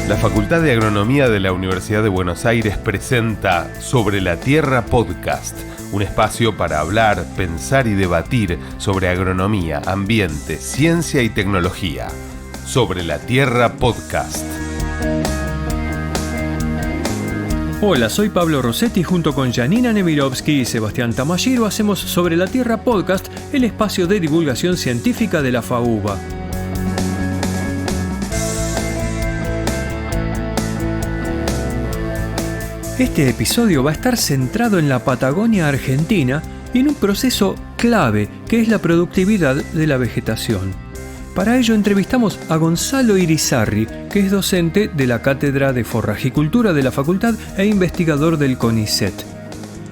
La Facultad de Agronomía de la Universidad de Buenos Aires presenta Sobre la Tierra Podcast, un espacio para hablar, pensar y debatir sobre agronomía, ambiente, ciencia y tecnología. Sobre la Tierra Podcast. Hola, soy Pablo Rossetti. Junto con Janina Nemirovsky y Sebastián Tamashiro hacemos Sobre la Tierra Podcast, el espacio de divulgación científica de la FAUBA. Este episodio va a estar centrado en la Patagonia Argentina y en un proceso clave que es la productividad de la vegetación. Para ello entrevistamos a Gonzalo Irizarry, que es docente de la Cátedra de Forrajicultura de la Facultad e investigador del CONICET.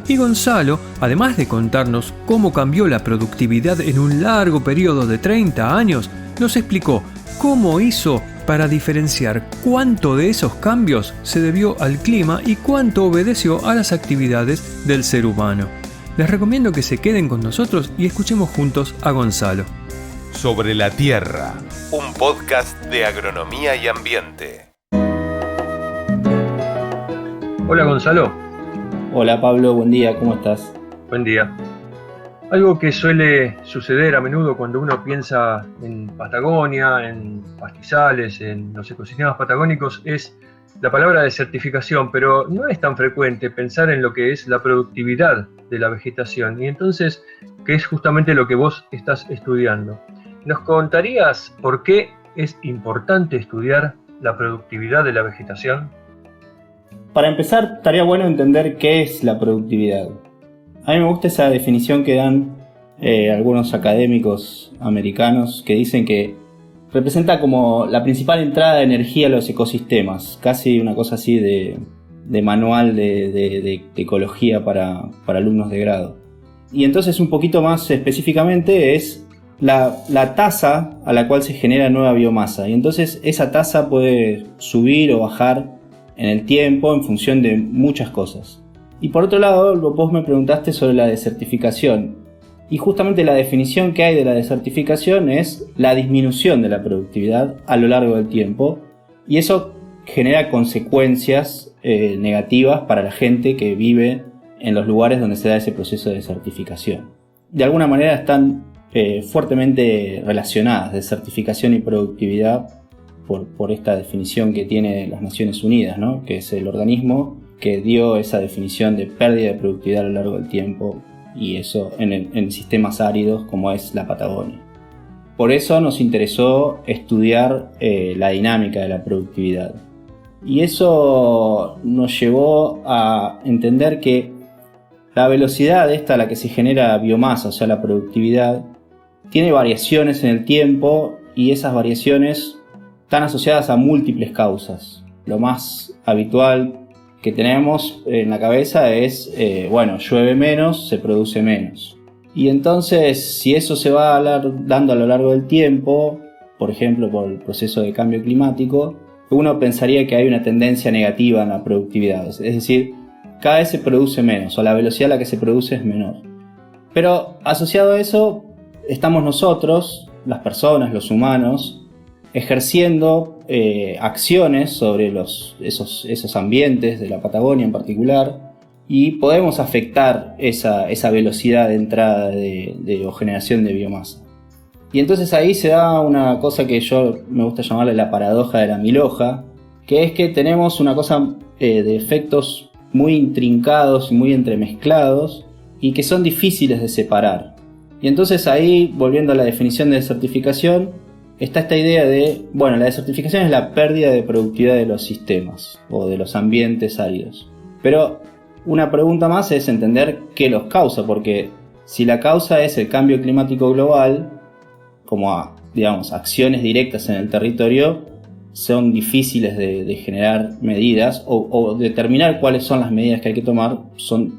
Y Gonzalo, además de contarnos cómo cambió la productividad en un largo periodo de 30 años, nos explicó cómo hizo para diferenciar cuánto de esos cambios se debió al clima y cuánto obedeció a las actividades del ser humano. Les recomiendo que se queden con nosotros y escuchemos juntos a Gonzalo. Sobre la Tierra, un podcast de agronomía y ambiente. Hola Gonzalo. Hola Pablo, buen día, ¿cómo estás? Buen día. Algo que suele suceder a menudo cuando uno piensa en Patagonia, en pastizales, en los ecosistemas patagónicos, es la palabra desertificación, pero no es tan frecuente pensar en lo que es la productividad de la vegetación, y entonces, que es justamente lo que vos estás estudiando. ¿Nos contarías por qué es importante estudiar la productividad de la vegetación? Para empezar, estaría bueno entender qué es la productividad. A mí me gusta esa definición que dan algunos académicos americanos que dicen que representa como la principal entrada de energía a los ecosistemas, casi una cosa así de manual de ecología para alumnos de grado. Y entonces un poquito más específicamente es la tasa a la cual se genera nueva biomasa. Y entonces esa tasa puede subir o bajar en el tiempo en función de muchas cosas. Y por otro lado, vos me preguntaste sobre la desertificación. Y justamente la definición que hay de la desertificación es la disminución de la productividad a lo largo del tiempo. Y eso genera consecuencias negativas para la gente que vive en los lugares donde se da ese proceso de desertificación. De alguna manera están fuertemente relacionadas, desertificación y productividad, por esta definición que tiene las Naciones Unidas, ¿no? Que es el organismo que dio esa definición de pérdida de productividad a lo largo del tiempo, y eso en sistemas áridos como es la Patagonia. Por eso nos interesó estudiar la dinámica de la productividad. Y eso nos llevó a entender que la velocidad esta a la que se genera biomasa, o sea la productividad, tiene variaciones en el tiempo, y esas variaciones están asociadas a múltiples causas. Lo más habitual que tenemos en la cabeza es, llueve menos, se produce menos. Y entonces, si eso se va dando a lo largo del tiempo, por ejemplo por el proceso de cambio climático, uno pensaría que hay una tendencia negativa en la productividad. Es decir, cada vez se produce menos, o la velocidad a la que se produce es menor. Pero asociado a eso, estamos nosotros, las personas, los humanos, ejerciendo acciones sobre esos ambientes de la Patagonia en particular, y podemos afectar esa velocidad de entrada o generación de biomasa. Y entonces ahí se da una cosa que yo me gusta llamarle la paradoja de la milhoja, que es que tenemos una cosa de efectos muy intrincados y muy entremezclados, y que son difíciles de separar. Y entonces ahí, volviendo a la definición de desertificación, está esta idea de, la desertificación es la pérdida de productividad de los sistemas o de los ambientes áridos. Pero una pregunta más es entender qué los causa, porque si la causa es el cambio climático global, como acciones directas en el territorio, son difíciles de generar medidas o determinar cuáles son las medidas que hay que tomar, son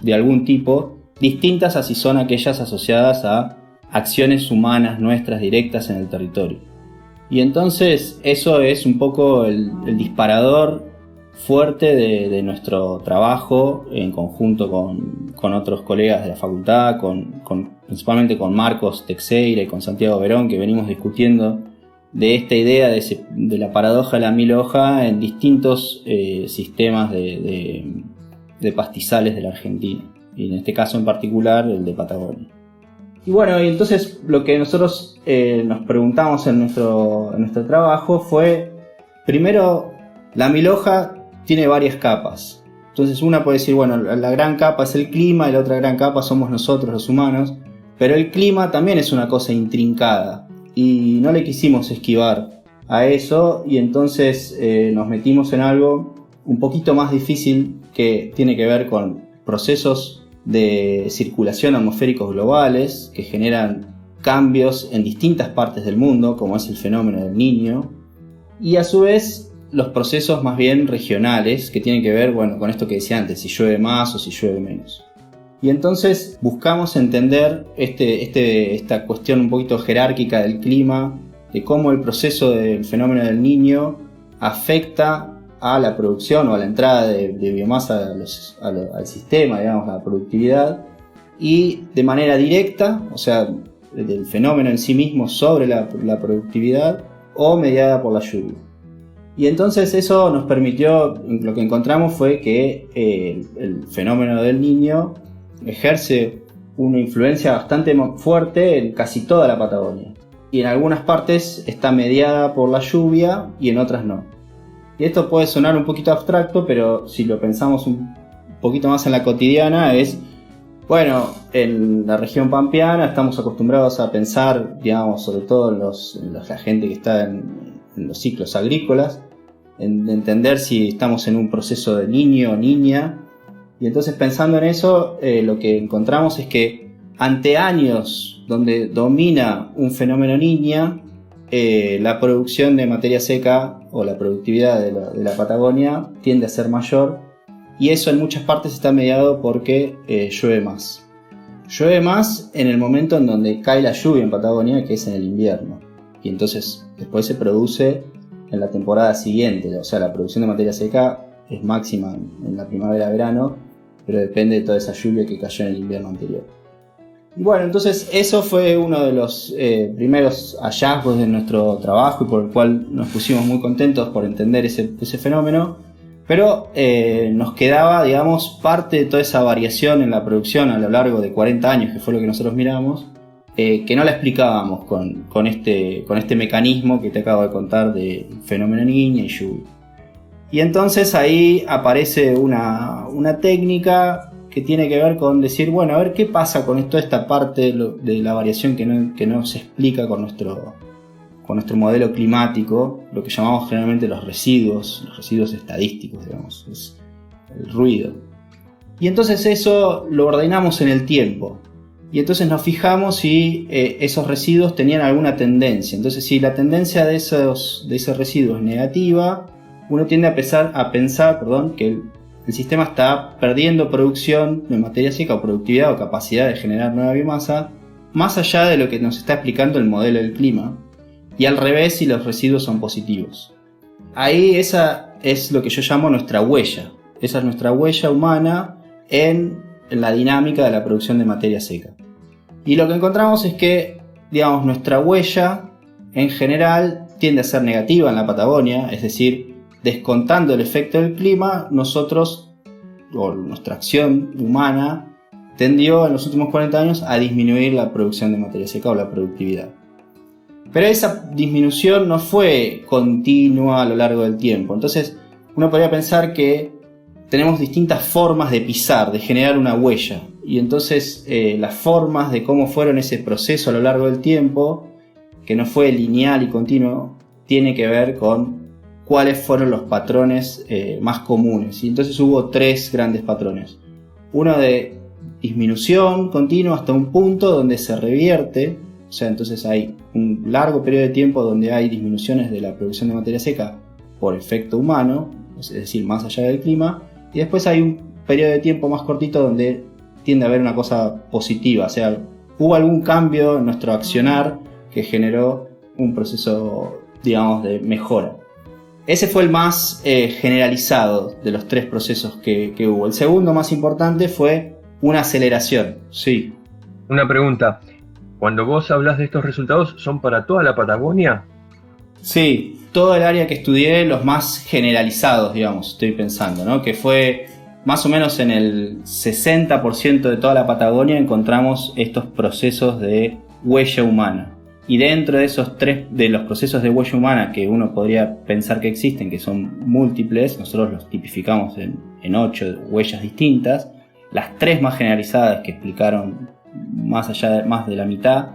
de algún tipo, distintas a si son aquellas asociadas a acciones humanas nuestras directas en el territorio. Y entonces eso es un poco el disparador fuerte de nuestro trabajo en conjunto con otros colegas de la facultad, principalmente con Marcos Teixeira y con Santiago Verón, que venimos discutiendo de esta idea de la paradoja de la mil hoja en distintos sistemas de pastizales de la Argentina, y en este caso en particular el de Patagonia. Y bueno, y entonces lo que nosotros nos preguntamos en nuestro trabajo fue, primero, la mil hoja tiene varias capas. Entonces una puede decir, bueno, la gran capa es el clima y la otra gran capa somos nosotros los humanos, pero el clima también es una cosa intrincada y no le quisimos esquivar a eso, y entonces nos metimos en algo un poquito más difícil que tiene que ver con procesos de circulación atmosféricos globales que generan cambios en distintas partes del mundo, como es el fenómeno del Niño, y a su vez los procesos más bien regionales que tienen que ver, bueno, con esto que decía antes, si llueve más o si llueve menos. Y entonces buscamos entender esta cuestión un poquito jerárquica del clima, de cómo el proceso del fenómeno del Niño afecta a la producción o a la entrada de biomasa al sistema, digamos, a la productividad, y de manera directa, o sea, del fenómeno en sí mismo sobre la productividad, o mediada por la lluvia. Y entonces eso nos permitió, lo que encontramos fue que el fenómeno del Niño ejerce una influencia bastante fuerte en casi toda la Patagonia, y en algunas partes está mediada por la lluvia y en otras no. Y esto puede sonar un poquito abstracto, pero si lo pensamos un poquito más en la cotidiana es, bueno, en la región pampeana estamos acostumbrados a pensar, digamos, sobre todo la gente que está en los ciclos agrícolas, en entender si estamos en un proceso de niño o niña. Y entonces, pensando en eso, lo que encontramos es que ante años donde domina un fenómeno niña, la producción de materia seca o la productividad de la Patagonia tiende a ser mayor, y eso en muchas partes está mediado porque llueve más. Llueve más en el momento en donde cae la lluvia en Patagonia, que es en el invierno, y entonces después se produce en la temporada siguiente. O sea, la producción de materia seca es máxima en la primavera-verano, pero depende de toda esa lluvia que cayó en el invierno anterior. Y bueno, entonces eso fue uno de los primeros hallazgos de nuestro trabajo, y por el cual nos pusimos muy contentos por entender ese fenómeno, pero nos quedaba, digamos, parte de toda esa variación en la producción a lo largo de 40 años, que fue lo que nosotros miramos, que no la explicábamos con este mecanismo que te acabo de contar de fenómeno niña y lluvia. Y entonces ahí aparece una técnica que tiene que ver con decir, bueno, a ver qué pasa con toda esta parte de la variación que no se explica con nuestro modelo climático, lo que llamamos generalmente los residuos estadísticos, digamos, es el ruido. Y entonces eso lo ordenamos en el tiempo, y entonces nos fijamos si esos residuos tenían alguna tendencia. Entonces, si la tendencia de ese residuo es negativa, uno tiende a pensar que el sistema está perdiendo producción de materia seca o productividad o capacidad de generar nueva biomasa, más allá de lo que nos está explicando el modelo del clima, y al revés si los residuos son positivos. Ahí esa es lo que yo llamo nuestra huella. Esa es nuestra huella humana en la dinámica de la producción de materia seca. Y lo que encontramos es que, digamos, nuestra huella en general tiende a ser negativa en la Patagonia, es decir, descontando el efecto del clima, nosotros, o nuestra acción humana, tendió en los últimos 40 años a disminuir la producción de materia seca o la productividad. Pero esa disminución no fue continua a lo largo del tiempo. Entonces, uno podría pensar que tenemos distintas formas de pisar, de generar una huella. Y entonces, las formas de cómo fueron ese proceso a lo largo del tiempo, que no fue lineal y continuo, tiene que ver con cuáles fueron los patrones más comunes. Y entonces hubo 3 grandes patrones. Uno de disminución continua hasta un punto donde se revierte, o sea, entonces hay un largo periodo de tiempo donde hay disminuciones de la producción de materia seca por efecto humano, es decir, más allá del clima, y después hay un periodo de tiempo más cortito donde tiende a haber una cosa positiva, o sea, hubo algún cambio en nuestro accionar que generó un proceso, digamos, de mejora. Ese fue el más generalizado de los 3 procesos que hubo. El segundo más importante fue una aceleración. Sí. Una pregunta. Cuando vos hablas de estos resultados, ¿son para toda la Patagonia? Sí, todo el área que estudié, los más generalizados, digamos, estoy pensando, ¿no? Que fue más o menos en el 60% de toda la Patagonia encontramos estos procesos de huella humana. Y dentro de esos tres, de los procesos de huella humana que uno podría pensar que existen, que son múltiples, nosotros los tipificamos en 8 huellas distintas. Las 3 más generalizadas que explicaron más de la mitad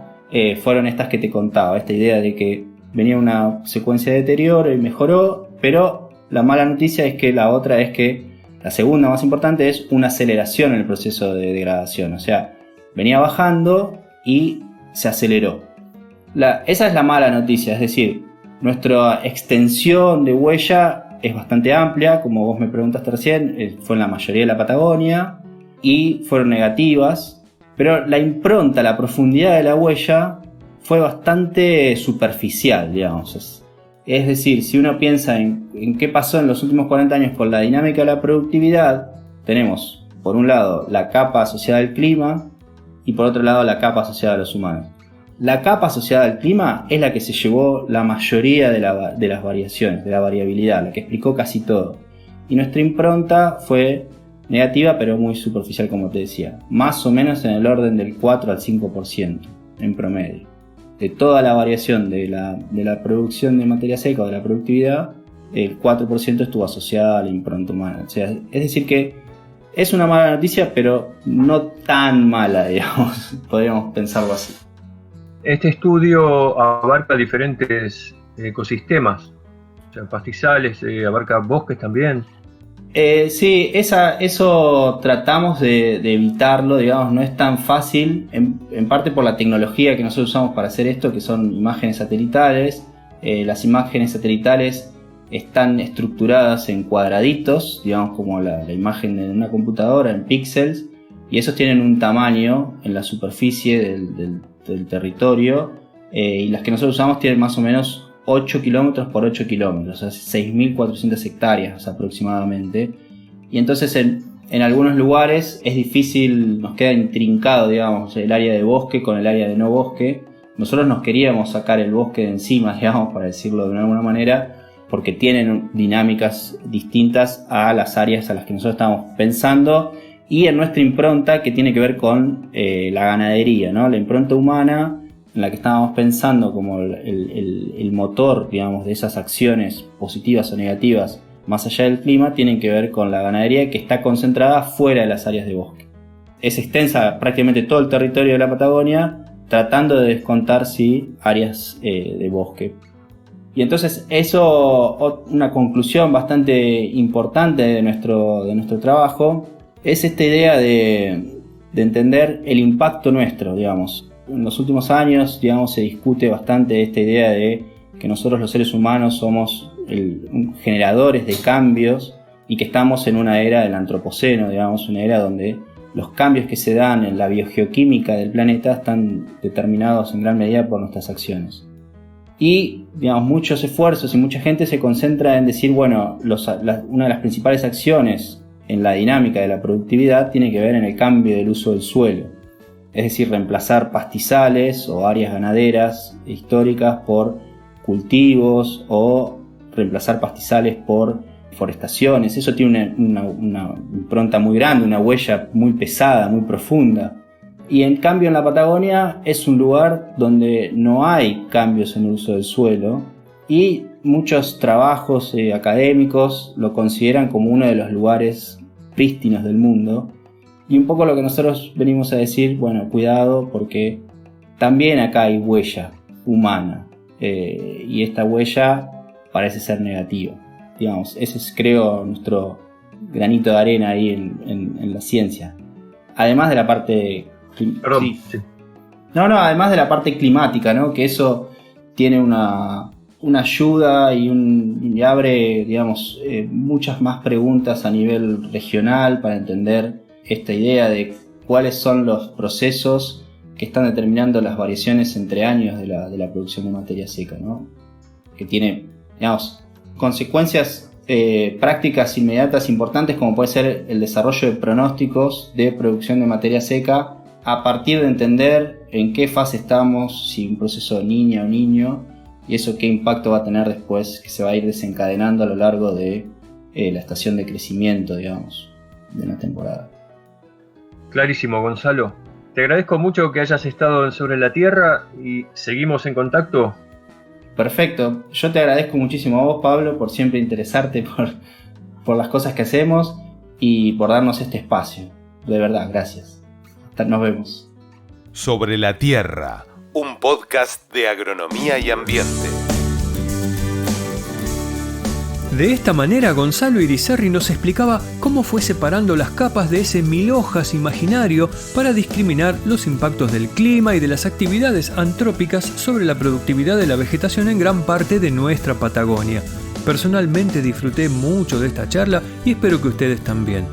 fueron estas que te contaba. Esta idea de que venía una secuencia de deterioro y mejoró, pero la mala noticia es que la otra es que la segunda más importante es una aceleración en el proceso de degradación. O sea, venía bajando y se aceleró. Esa es la mala noticia, es decir, nuestra extensión de huella es bastante amplia, como vos me preguntaste recién, fue en la mayoría de la Patagonia y fueron negativas, pero la impronta, la profundidad de la huella fue bastante superficial, digamos. Es decir, si uno piensa en qué pasó en los últimos 40 años con la dinámica de la productividad, tenemos por un lado la capa asociada al clima y por otro lado la capa asociada a los humanos. La capa asociada al clima es la que se llevó la mayoría de las variaciones, de la variabilidad, la que explicó casi todo. Y nuestra impronta fue negativa, pero muy superficial, como te decía. Más o menos en el orden del 4 al 5% en promedio. De toda la variación de la producción de materia seca o de la productividad, el 4% estuvo asociada a la impronta humana. O sea, es decir que es una mala noticia, pero no tan mala, digamos. Podríamos pensarlo así. Este estudio abarca diferentes ecosistemas, o sea, pastizales, abarca bosques también. Sí, eso tratamos de evitarlo, digamos, no es tan fácil, en parte por la tecnología que nosotros usamos para hacer esto, que son imágenes satelitales. Las imágenes satelitales están estructuradas en cuadraditos, digamos como la imagen de una computadora, en píxeles, y esos tienen un tamaño en la superficie del territorio, y las que nosotros usamos tienen más o menos 8 kilómetros por 8 kilómetros, o sea, 6.400 hectáreas aproximadamente. Y entonces en algunos lugares es difícil, nos queda intrincado, digamos, el área de bosque con el área de no bosque. Nosotros nos queríamos sacar el bosque de encima, digamos, para decirlo de alguna manera, porque tienen dinámicas distintas a las áreas a las que nosotros estábamos pensando, y en nuestra impronta que tiene que ver con la ganadería, ¿no? La impronta humana en la que estábamos pensando como el motor, digamos, de esas acciones positivas o negativas más allá del clima, tienen que ver con la ganadería que está concentrada fuera de las áreas de bosque. Es extensa prácticamente todo el territorio de la Patagonia, tratando de descontar áreas de bosque. Y entonces eso, una conclusión bastante importante de nuestro trabajo, es esta idea de entender el impacto nuestro, digamos. En los últimos años, digamos, se discute bastante esta idea de que nosotros los seres humanos somos generadores de cambios y que estamos en una era del antropoceno, digamos, una era donde los cambios que se dan en la biogeoquímica del planeta están determinados en gran medida por nuestras acciones. Y, digamos, muchos esfuerzos y mucha gente se concentra en decir, bueno, una de las principales acciones en la dinámica de la productividad tiene que ver en el cambio del uso del suelo. Es decir, reemplazar pastizales o áreas ganaderas históricas por cultivos o reemplazar pastizales por forestaciones. Eso tiene una impronta muy grande, una huella muy pesada, muy profunda. Y en cambio en la Patagonia es un lugar donde no hay cambios en el uso del suelo y muchos trabajos académicos lo consideran como uno de los lugares prístinos del mundo. Y un poco lo que nosotros venimos a decir, bueno, cuidado porque también acá hay huella humana y esta huella parece ser negativa. Digamos, ese es, creo, nuestro granito de arena ahí en la ciencia. Además de la parte... Perdón, sí. Además de la parte climática, ¿no? Que eso tiene una ayuda y abre, digamos, muchas más preguntas a nivel regional para entender esta idea de cuáles son los procesos que están determinando las variaciones entre años de la producción de materia seca, ¿no? Que tiene, digamos, consecuencias prácticas inmediatas importantes, como puede ser el desarrollo de pronósticos de producción de materia seca a partir de entender en qué fase estamos, si un proceso de niña o niño, y eso qué impacto va a tener después, que se va a ir desencadenando a lo largo de la estación de crecimiento, digamos, de una temporada. Clarísimo, Gonzalo. Te agradezco mucho que hayas estado en Sobre la Tierra y seguimos en contacto. Perfecto. Yo te agradezco muchísimo a vos, Pablo, por siempre interesarte por las cosas que hacemos y por darnos este espacio. De verdad, gracias. Nos vemos. Sobre la Tierra, un podcast de agronomía y ambiente. De esta manera, Gonzalo Irizarry nos explicaba cómo fue separando las capas de ese 1000 hojas imaginario para discriminar los impactos del clima y de las actividades antrópicas sobre la productividad de la vegetación en gran parte de nuestra Patagonia. Personalmente disfruté mucho de esta charla y espero que ustedes también.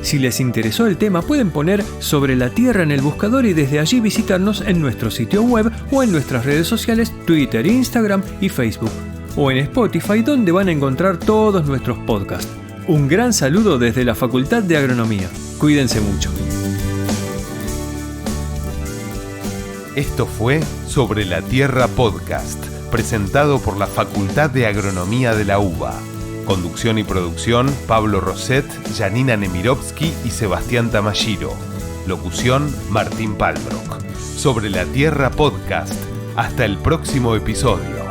Si les interesó el tema, pueden poner Sobre la Tierra en el buscador y desde allí visitarnos en nuestro sitio web o en nuestras redes sociales Twitter, Instagram y Facebook, o en Spotify, donde van a encontrar todos nuestros podcasts. Un gran saludo desde la Facultad de Agronomía. Cuídense mucho. Esto fue Sobre la Tierra Podcast, presentado por la Facultad de Agronomía de la UBA. Conducción y producción, Pablo Roset, Janina Nemirovsky y Sebastián Tamashiro. Locución, Martín Palbrook. Sobre la Tierra Podcast. Hasta el próximo episodio.